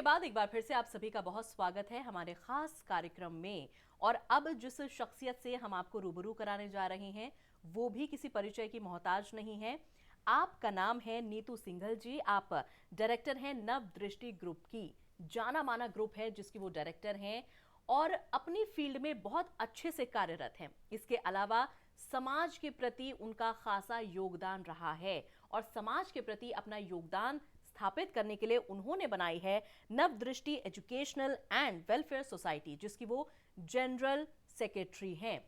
बाद एक बार फिर से आप सभी का बहुत स्वागत है हमारे खास कार्यक्रम में। और अब जिस शख्सियत से हम आपको रूबरू कराने जा रहे हैं वो भी किसी परिचय की मोहताज नहीं है। आपका नाम है नीतू सिंघल जी। आप डायरेक्टर हैं नव दृष्टि ग्रुप की। जाना माना ग्रुप है जिसकी वो डायरेक्टर हैं और अपनी फील्ड में बहुत अच्छे से कार्यरत हैं। इसके अलावा समाज के प्रति उनका खासा योगदान रहा है और समाज के प्रति अपना योगदान स्थापित करने के लिए उन्होंने बनाई है नव दृष्टि एजुकेशनल एंड वेलफेयर सोसाइटी, जिसकी वो जनरल सेक्रेटरी हैं।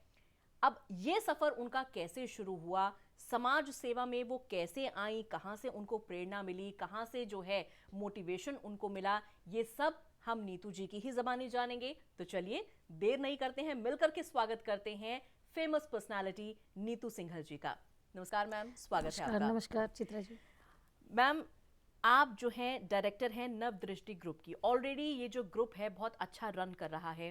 अब ये सफर उनका कैसे शुरू हुआ, समाज सेवा में वो कैसे आई, कहां से उनको प्रेरणा मिली, कहां से जो है मोटिवेशन उनको मिला, ये सब हम नीतू जी की ही जबानी जानेंगे। तो चलिए देर नहीं करते हैं, मिलकर के स्वागत करते हैं फेमस पर्सनालिटी नीतू सिंघल जी का। नमस्कार मैम, स्वागत है आपका। नमस्कार चित्रा जी। मैम, आप जो हैं डायरेक्टर हैं नव दृष्टि ग्रुप की। ऑलरेडी ये जो ग्रुप है बहुत अच्छा रन कर रहा है।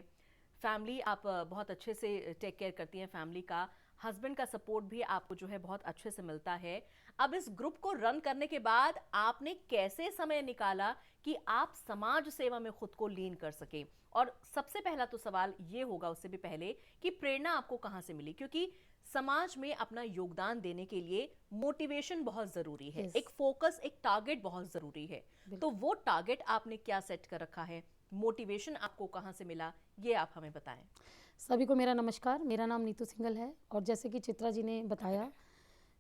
फैमिली आप बहुत अच्छे से टेक केयर करती हैं फैमिली का। हस्बैंड का सपोर्ट भी आपको जो है बहुत अच्छे से मिलता है। अब इस ग्रुप को रन करने के बाद आपने कैसे समय निकाला कि आप समाज सेवा में खुद को लीन कर सके? और सबसे पहला तो सवाल ये होगा उससे भी पहले कि प्रेरणा आपको कहां से मिली, क्योंकि समाज में अपना योगदान देने के लिए मोटिवेशन बहुत जरूरी है। एक फोकस, एक टारगेट बहुत जरूरी है। तो वो टारगेट आपने क्या सेट कर रखा है, मोटिवेशन आपको कहां से मिला, ये आप हमें बताएं। सभी को मेरा नमस्कार। मेरा नाम नीतू सिंघल है और जैसे कि चित्रा जी ने बताया,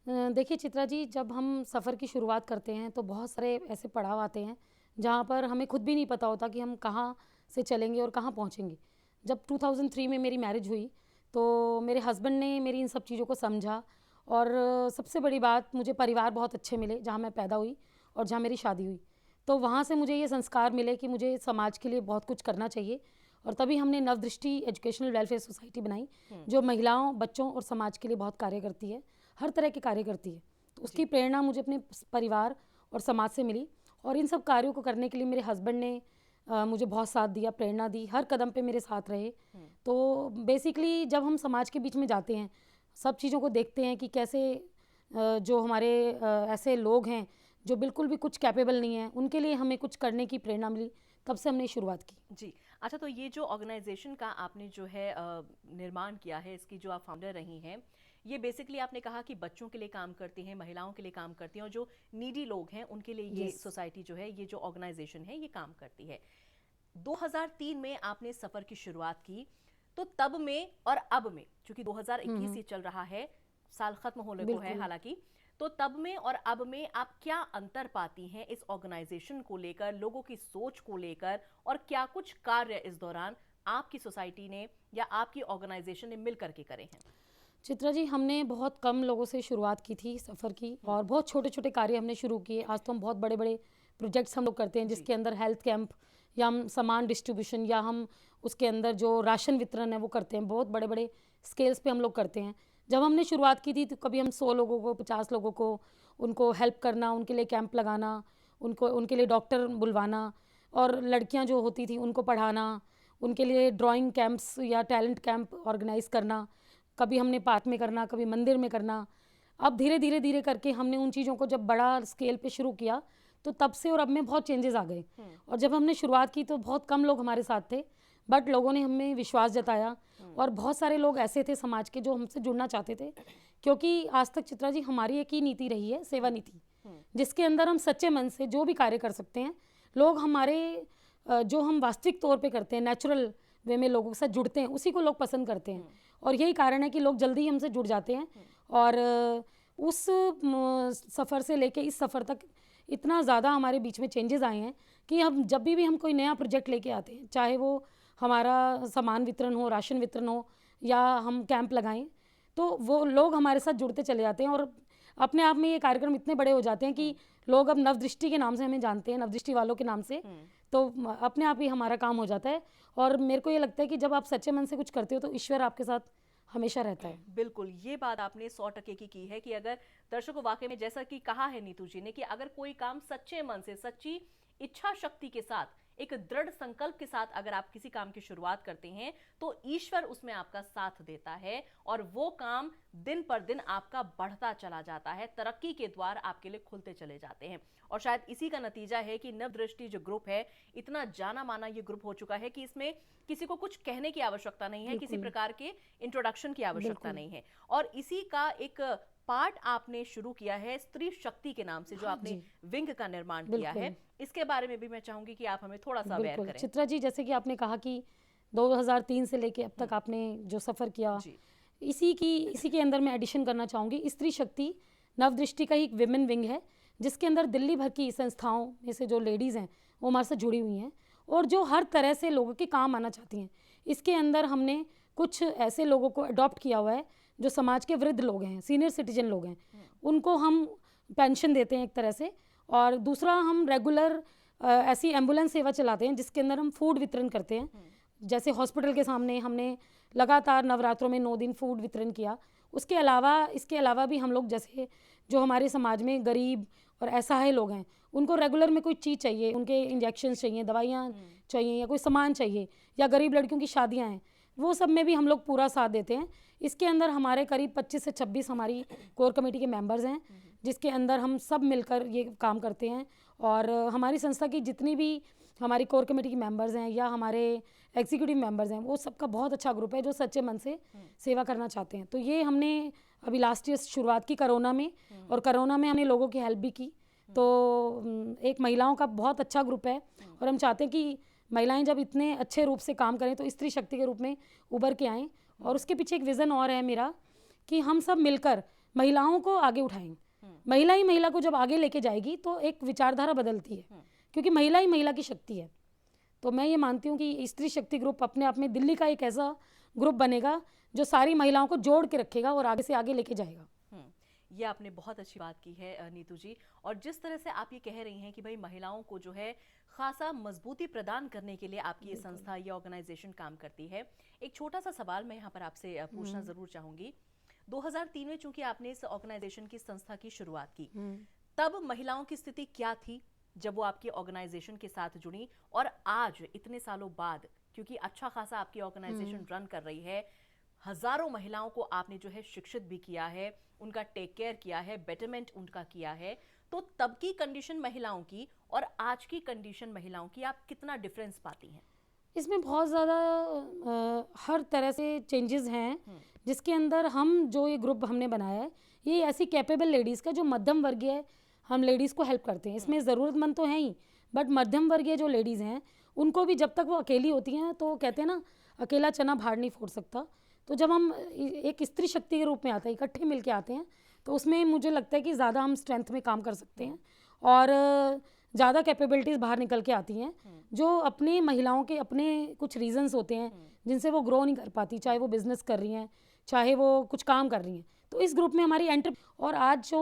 देखिए चित्रा जी, जब हम सफ़र की शुरुआत करते हैं तो बहुत सारे ऐसे पड़ाव आते हैं जहाँ पर हमें खुद भी नहीं पता होता कि हम कहाँ से चलेंगे और कहाँ पहुँचेंगे। जब 2003 में मेरी मैरिज हुई तो मेरे हस्बैंड ने मेरी इन सब चीज़ों को समझा और सबसे बड़ी बात, मुझे परिवार बहुत अच्छे मिले जहाँ मैं पैदा हुई और जहाँ मेरी शादी हुई। तो वहाँ से मुझे ये संस्कार मिले कि मुझे समाज के लिए बहुत कुछ करना चाहिए और तभी हमने नवदृष्टि एजुकेशनल वेलफेयर सोसाइटी बनाई जो महिलाओं, बच्चों और समाज के लिए बहुत कार्य करती है, हर तरह के कार्य करती है। तो उसकी प्रेरणा मुझे अपने परिवार और समाज से मिली और इन सब कार्यों को करने के लिए मेरे हस्बैंड ने मुझे बहुत साथ दिया, प्रेरणा दी, हर कदम पे मेरे साथ रहे। तो बेसिकली जब हम समाज के बीच में जाते हैं, सब चीज़ों को देखते हैं कि कैसे जो हमारे ऐसे लोग हैं जो बिल्कुल भी कुछ कैपेबल नहीं है, उनके लिए हमें कुछ करने की प्रेरणा मिली। तब से हमने शुरुआत की। जी, अच्छा, तो ये जो ऑर्गेनाइजेशन का आपने जो है निर्माण किया है, इसकी जो आप फाउंडर रही हैं, ये बेसिकली आपने कहा कि बच्चों के लिए काम करती हैं, महिलाओं के लिए काम करती हैं और जो नीडी लोग हैं उनके लिए ये सोसाइटी जो है, ये जो ऑर्गेनाइजेशन है, ये काम करती है। 2003 में आपने सफर की शुरुआत की, तो तब में और अब में, क्योंकि 2021 ही चल रहा है, साल खत्म होने को है हालांकि, तो तब में और अब में आप क्या अंतर पाती हैं इस ऑर्गेनाइजेशन को लेकर, लोगों की सोच को लेकर, और क्या कुछ कार्य इस दौरान आपकी सोसाइटी ने या आपकी ऑर्गेनाइजेशन ने मिलकर के करे हैं? चित्रा जी, हमने बहुत कम लोगों से शुरुआत की थी सफ़र की और बहुत छोटे छोटे कार्य हमने शुरू किए। आज तो हम बहुत बड़े बड़े प्रोजेक्ट्स हम लोग करते हैं जिसके अंदर हेल्थ कैंप या हम सामान डिस्ट्रीब्यूशन या हम उसके अंदर जो राशन वितरण है वो करते हैं। बहुत बड़े बड़े स्केल्स पे हम लोग करते हैं। जब हमने शुरुआत की थी तो कभी हम 100 लोगों को, 50 लोगों को, उनको हेल्प करना, उनके लिए कैंप लगाना, उनको उनके लिए डॉक्टर बुलवाना और लड़कियाँ जो होती थी उनको पढ़ाना, उनके लिए ड्राइंग कैंप्स या टैलेंट कैंप ऑर्गेनाइज़ करना, कभी हमने पार्क में करना, कभी मंदिर में करना। अब धीरे धीरे धीरे करके हमने उन चीज़ों को जब बड़ा स्केल पे शुरू किया तो तब से और अब में बहुत चेंजेस आ गए। और जब हमने शुरुआत की तो बहुत कम लोग हमारे साथ थे, बट लोगों ने हमें विश्वास जताया और बहुत सारे लोग ऐसे थे समाज के जो हमसे जुड़ना चाहते थे, क्योंकि आज तक चित्रा जी हमारी एक ही नीति रही है, सेवा नीति, जिसके अंदर हम सच्चे मन से जो भी कार्य कर सकते हैं। लोग हमारे जो हम वास्तविक तौर पे करते हैं, नेचुरल वे में लोगों के साथ जुड़ते हैं, उसी को लोग पसंद करते हैं और यही कारण है कि लोग जल्दी ही हमसे जुड़ जाते हैं। और उस सफ़र से लेके इस सफ़र तक इतना ज़्यादा हमारे बीच में चेंजेस आए हैं कि हम जब भी हम कोई नया प्रोजेक्ट लेके आते हैं, चाहे वो हमारा सामान वितरण हो, राशन वितरण हो या हम कैंप लगाएं, तो वो लोग हमारे साथ जुड़ते चले जाते हैं और अपने आप में ये कार्यक्रम इतने बड़े हो जाते हैं कि लोग अब नवदृष्टि के नाम से हमें जानते हैं, नवदृष्टि वालों के नाम से। तो अपने आप ही हमारा काम हो जाता है और मेरे को ये लगता है कि जब आप सच्चे मन से कुछ करते हो तो ईश्वर आपके साथ हमेशा रहता है। बिल्कुल, ये बात आपने 100% की है कि अगर दर्शकों, वाकई में जैसा कि कहा है नीतू जी ने कि अगर कोई काम सच्चे मन से, सच्ची इच्छा शक्ति के साथ एक दृढ़ संकल्प के साथ अगर आप किसी काम की शुरुआत करते हैं तो ईश्वर उसमें आपका साथ देता है और वो काम दिन पर दिन आपका बढ़ता चला जाता है, तरक्की के द्वार आपके लिए खुलते चले जाते हैं। और शायद इसी का नतीजा है कि नवदृष्टि जो ग्रुप है, इतना जाना माना ये ग्रुप हो चुका है कि इसमें किसी को कुछ कहने की आवश्यकता नहीं है, किसी प्रकार के इंट्रोडक्शन की आवश्यकता नहीं है। और इसी का एक पार्ट आपने शुरू किया है स्त्री शक्ति के नाम से, जो आपने विंग का निर्माण किया है। इसके बारे में भी मैं चाहूंगी कि आप हमें थोड़ा सा अवेयर करें। चित्रा जी, जैसे कि आपने कहा कि 2003 से लेके अब तक आपने जो सफर किया, इसी के अंदर मैं एडिशन करना चाहूंगी। स्त्री शक्ति नवदृष्टि का ही एक विमेन विंग है, जिसके अंदर दिल्ली भर की संस्थाओं में से जो लेडीज़ हैं वो हमारे साथ जुड़ी हुई हैं और जो हर तरह से लोगों के काम आना चाहती हैं। इसके अंदर हमने कुछ ऐसे लोगों को अडॉप्ट किया हुआ है जो समाज के वृद्ध लोग हैं, सीनियर सिटीजन लोग हैं, उनको हम पेंशन देते हैं एक तरह से। और दूसरा, हम रेगुलर ऐसी एम्बुलेंस सेवा चलाते हैं जिसके अंदर हम फूड वितरण करते हैं। जैसे हॉस्पिटल के सामने हमने लगातार नवरात्रों में 9 दिन फूड वितरण किया। इसके अलावा भी हम लोग, जैसे जो हमारे समाज में गरीब और असहाय लोग हैं, उनको रेगुलर में कोई चीज़ चाहिए, उनके इंजेक्शन चाहिए, दवाइयाँ चाहिए या कोई सामान चाहिए, या गरीब लड़कियों की शादियाँ हैं, वो सब में भी हम लोग पूरा साथ देते हैं। इसके अंदर हमारे करीब 25 से 26 हमारी कोर कमेटी के मेंबर्स हैं, जिसके अंदर हम सब मिलकर ये काम करते हैं। और हमारी संस्था की जितनी भी हमारी कोर कमेटी के मेंबर्स हैं या हमारे एग्जीक्यूटिव मेंबर्स हैं, वो सबका बहुत अच्छा ग्रुप है जो सच्चे मन से सेवा करना चाहते हैं। तो ये हमने अभी लास्ट ईयर शुरुआत की कोरोना में, और कोरोना में हमने लोगों की हेल्प भी की। तो एक महिलाओं का बहुत अच्छा ग्रुप है और हम चाहते हैं कि महिलाएं जब इतने अच्छे रूप से काम करें तो स्त्री शक्ति के रूप में उभर के आएँ। और उसके पीछे एक विज़न और है मेरा कि हम सब मिलकर महिलाओं को आगे उठाएं। महिला ही महिला को जब आगे लेके जाएगी तो एक विचारधारा बदलती है, क्योंकि महिला ही महिला की शक्ति है। तो मैं ये मानती हूँ कि स्त्री शक्ति ग्रुप अपने आप में दिल्ली का एक ऐसा ग्रुप बनेगा जो सारी महिलाओं को जोड़ के रखेगा और आगे से आगे लेके जाएगा। ये आपने बहुत अच्छी बात की है नीतू जी। और जिस तरह से आप ये कह रही हैं कि भाई महिलाओं को जो है खासा मजबूती प्रदान करने के लिए आपकी ये संस्था, ये ऑर्गेनाइजेशन काम करती है। एक छोटा सा सवाल मैं यहाँ पर आपसे पूछना जरूर चाहूंगी। 2003 में चूंकि आपने इस ऑर्गेनाइजेशन की संस्था की शुरुआत की, तब महिलाओं की स्थिति क्या थी जब वो आपकी ऑर्गेनाइजेशन के साथ जुड़ी, और आज इतने सालों बाद, क्योंकि अच्छा खासा आपकी ऑर्गेनाइजेशन रन कर रही है, हजारों महिलाओं को आपने जो है शिक्षित भी किया है, उनका टेक केयर किया है, बेटरमेंट उनका किया है, तो तब की कंडीशन महिलाओं की और आज की कंडीशन महिलाओं की आप कितना डिफरेंस पाती हैं? इसमें बहुत ज़्यादा हर तरह से चेंजेस हैं, जिसके अंदर हम जो ये ग्रुप हमने बनाया है, ये ऐसी कैपेबल लेडीज़ का जो मध्यम वर्गीय हम लेडीज़ को हेल्प करते हैं। इसमें ज़रूरतमंद तो हैं ही, बट मध्यम वर्गीय जो लेडीज़ हैं उनको भी, जब तक वो अकेली होती हैं तो कहते हैं ना, अकेला चना भाड़ नहीं फोड़ सकता। तो जब हम एक स्त्री शक्ति के रूप में आते हैं, इकट्ठे मिलके आते हैं, तो उसमें मुझे लगता है कि ज़्यादा हम स्ट्रेंथ में काम कर सकते हैं और ज़्यादा कैपेबिलिटीज़ बाहर निकल के आती हैं, जो अपनी महिलाओं के अपने कुछ रीजंस होते हैं जिनसे वो ग्रो नहीं कर पाती, चाहे वो बिजनेस कर रही हैं, चाहे वो कुछ काम कर रही हैं। तो इस ग्रुप में हमारी एंटर, और आज जो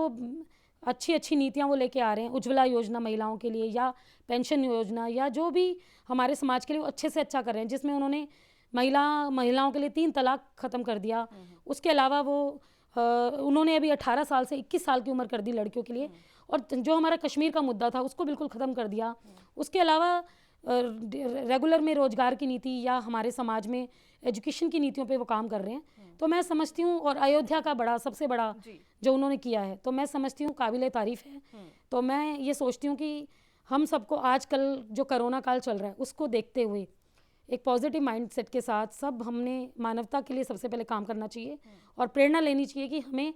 अच्छी अच्छी नीतियाँ वो लेके आ रहे हैं, उज्ज्वला योजना महिलाओं के लिए या पेंशन योजना, या जो भी हमारे समाज के लिए वो अच्छे से अच्छा कर रहे हैं, जिसमें उन्होंने महिलाओं के लिए 3 तलाक ख़त्म कर दिया। उसके अलावा वो उन्होंने अभी 18 साल से 21 साल की उम्र कर दी लड़कियों के लिए, और जो हमारा कश्मीर का मुद्दा था उसको बिल्कुल ख़त्म कर दिया। उसके अलावा रेगुलर में रोज़गार की नीति या हमारे समाज में एजुकेशन की नीतियों पे वो काम कर रहे हैं। तो मैं समझती हूँ, और अयोध्या का सबसे बड़ा जो उन्होंने किया है, तो मैं समझती हूँ काबिले तारीफ़ है। तो मैं ये सोचती हूँ कि हम सबको आजकल जो कोरोना काल चल रहा है उसको देखते हुए एक पॉजिटिव माइंडसेट के साथ सब हमने मानवता के लिए सबसे पहले काम करना चाहिए और प्रेरणा लेनी चाहिए कि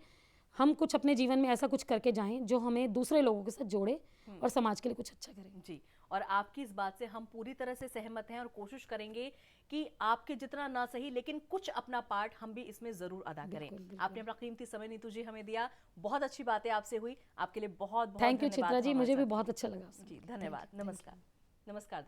हम कुछ अपने जीवन में ऐसा कुछ करके जाएं जो हमें दूसरे लोगों के साथ जोड़े और समाज के लिए कुछ अच्छा करें। जी, और आपकी इस बात से हम पूरी तरह से सहमत हैं और कोशिश करेंगे कि आपके जितना ना सही लेकिन कुछ अपना पार्ट हम भी इसमें जरूर अदा करें। आपने अपना कीमती समय नीतू जी हमें दिया, बहुत अच्छी बातें आपसे हुई, आपके लिए बहुत बहुत थैंक यू चित्रा जी, मुझे भी बहुत अच्छा लगा। जी धन्यवाद, नमस्कार। नमस्कार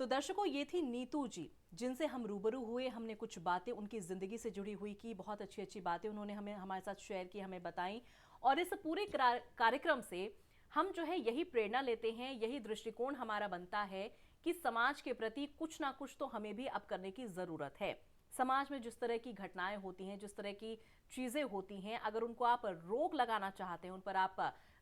दर्शकों, ये थी नीतू जी जिनसे हम रूबरू हुए। हमने कुछ बातें उनकी ज़िंदगी से जुड़ी हुई की, बहुत अच्छी अच्छी बातें उन्होंने हमारे साथ शेयर की, हमें बताई। और इस पूरे कार्यक्रम से हम जो है यही प्रेरणा लेते हैं, यही दृष्टिकोण हमारा बनता है कि समाज के प्रति कुछ ना कुछ तो हमें भी अब करने की ज़रूरत है। समाज में जिस तरह की घटनाएं होती हैं, जिस तरह की चीज़ें होती हैं, अगर उनको आप रोक लगाना चाहते हैं, उन पर आप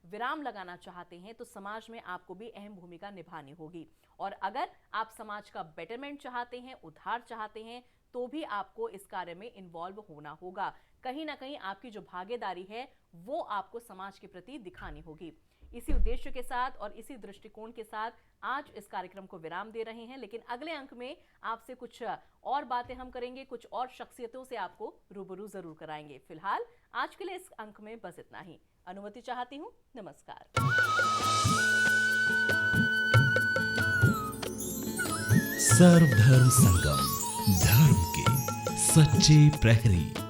विराम लगाना चाहते हैं तो समाज में आपको भी अहम भूमिका निभानी होगी। और अगर आप समाज का बेटरमेंट चाहते हैं, उद्धार चाहते हैं, तो भी आपको इस कार्य में इन्वॉल्व होना होगा। कहीं ना कहीं आपकी जो भागीदारी है वो आपको समाज के प्रति दिखानी होगी। इसी उद्देश्य के साथ और इसी दृष्टिकोण के साथ आज इस कार्यक्रम को विराम दे रहे हैं, लेकिन अगले अंक में आपसे कुछ और बातें हम करेंगे, कुछ और शख्सियतों से आपको रूबरू जरूर कराएंगे। फिलहाल आज के लिए इस अंक में बस इतना ही। अनुमति चाहती हूँ। नमस्कार। सर्वधर्म संगम, धर्म के सच्चे प्रहरी।